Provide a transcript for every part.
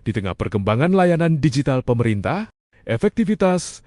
Di tengah perkembangan layanan digital pemerintah, efektivitas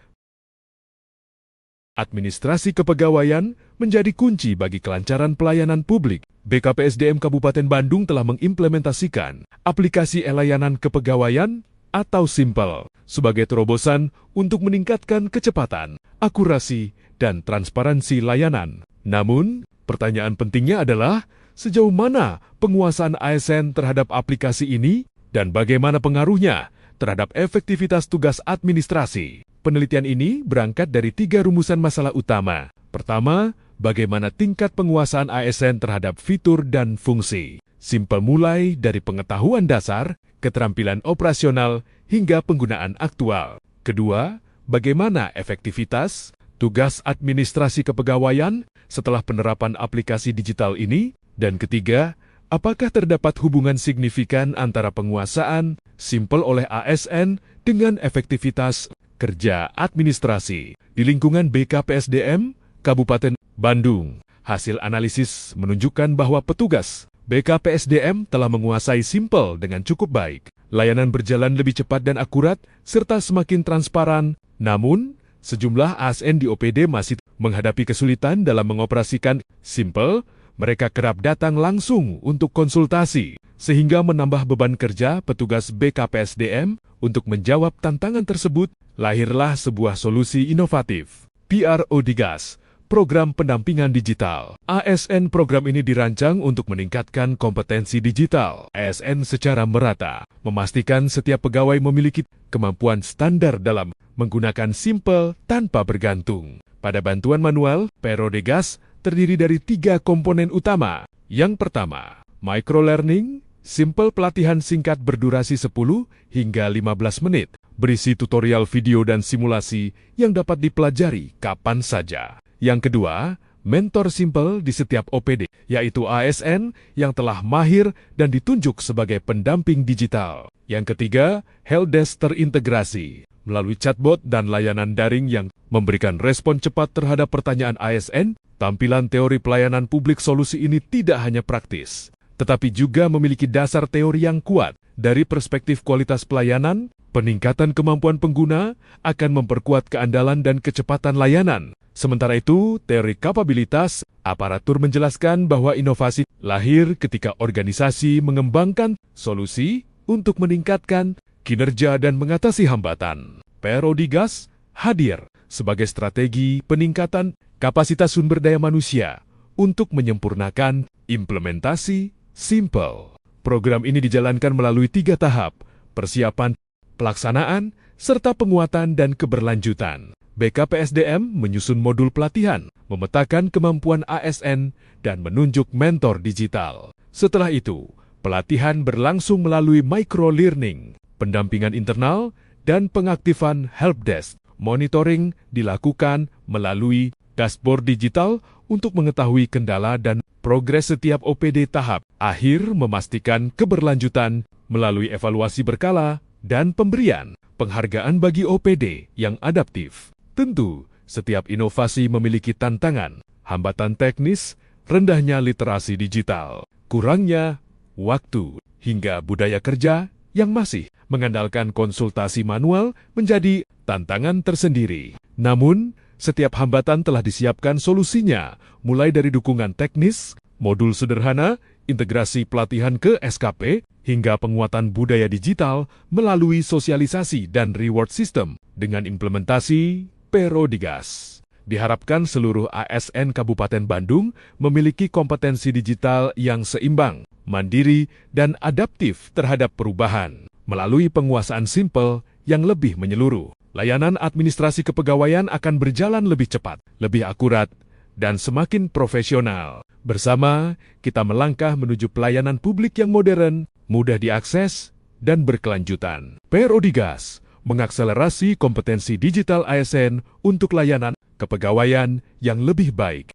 administrasi kepegawaian menjadi kunci bagi kelancaran pelayanan publik. BKPSDM Kabupaten Bandung telah mengimplementasikan aplikasi e-layanan kepegawaian atau SIMPL sebagai terobosan untuk meningkatkan kecepatan, akurasi, dan transparansi layanan. Namun, pertanyaan pentingnya adalah sejauh mana penguasaan ASN terhadap aplikasi ini dan bagaimana pengaruhnya terhadap efektivitas tugas administrasi. Penelitian ini berangkat dari 3 rumusan masalah utama. Pertama, bagaimana tingkat penguasaan ASN terhadap fitur dan fungsi. SIMPL mulai dari pengetahuan dasar, keterampilan operasional, hingga penggunaan aktual. Kedua, bagaimana efektivitas tugas administrasi kepegawaian setelah penerapan aplikasi digital ini. Dan ketiga, apakah terdapat hubungan signifikan antara penguasaan SIMPL oleh ASN dengan efektivitas kerja administrasi di lingkungan BKPSDM Kabupaten Bandung. Hasil analisis menunjukkan bahwa petugas BKPSDM telah menguasai SIMPL dengan cukup baik. Layanan berjalan lebih cepat dan akurat, serta semakin transparan. Namun, sejumlah ASN di OPD masih menghadapi kesulitan dalam mengoperasikan SIMPL. Mereka kerap datang langsung untuk konsultasi, sehingga menambah beban kerja petugas BKPSDM. Untuk menjawab tantangan tersebut, lahirlah sebuah solusi inovatif, PRO Digas, Program Pendampingan Digital. ASN program ini dirancang untuk meningkatkan kompetensi digital ASN secara merata, memastikan setiap pegawai memiliki kemampuan standar dalam menggunakan SIMPL tanpa bergantung pada bantuan manual. PRO Digas terdiri dari 3 komponen utama. Yang pertama, microlearning, SIMPL pelatihan singkat berdurasi 10 hingga 15 menit, berisi tutorial video dan simulasi yang dapat dipelajari kapan saja. Yang kedua, mentor SIMPL di setiap OPD, yaitu ASN yang telah mahir dan ditunjuk sebagai pendamping digital. Yang ketiga, helpdesk terintegrasi, melalui chatbot dan layanan daring yang memberikan respon cepat terhadap pertanyaan ASN. Tampilan teori pelayanan publik solusi ini tidak hanya praktis, tetapi juga memiliki dasar teori yang kuat. Dari perspektif kualitas pelayanan, peningkatan kemampuan pengguna akan memperkuat keandalan dan kecepatan layanan. Sementara itu, teori kapabilitas aparatur menjelaskan bahwa inovasi lahir ketika organisasi mengembangkan solusi untuk meningkatkan kinerja dan mengatasi hambatan. PRO Digas hadir sebagai strategi peningkatan kapasitas sumber daya manusia untuk menyempurnakan implementasi SIMPL. Program ini dijalankan melalui 3 tahap, persiapan, pelaksanaan, serta penguatan dan keberlanjutan. BKPSDM menyusun modul pelatihan, memetakan kemampuan ASN, dan menunjuk mentor digital. Setelah itu, pelatihan berlangsung melalui micro-learning, pendampingan internal, dan pengaktifan helpdesk. Monitoring dilakukan melalui dashboard digital untuk mengetahui kendala dan progres setiap OPD tahap. Akhir memastikan keberlanjutan melalui evaluasi berkala dan pemberian penghargaan bagi OPD yang adaptif. Tentu, setiap inovasi memiliki tantangan, hambatan teknis, rendahnya literasi digital, kurangnya waktu, hingga budaya kerja yang masih mengandalkan konsultasi manual menjadi tantangan tersendiri. Namun, setiap hambatan telah disiapkan solusinya, mulai dari dukungan teknis, modul sederhana, integrasi pelatihan ke SKP, hingga penguatan budaya digital melalui sosialisasi dan reward system dengan implementasi PRO Digas. Diharapkan seluruh ASN Kabupaten Bandung memiliki kompetensi digital yang seimbang, mandiri, dan adaptif terhadap perubahan. Melalui penguasaan SIMPL yang lebih menyeluruh, layanan administrasi kepegawaian akan berjalan lebih cepat, lebih akurat, dan semakin profesional. Bersama, kita melangkah menuju pelayanan publik yang modern, mudah diakses, dan berkelanjutan. PRO Digas mengakselerasi kompetensi digital ASN untuk layanan kepegawaian yang lebih baik.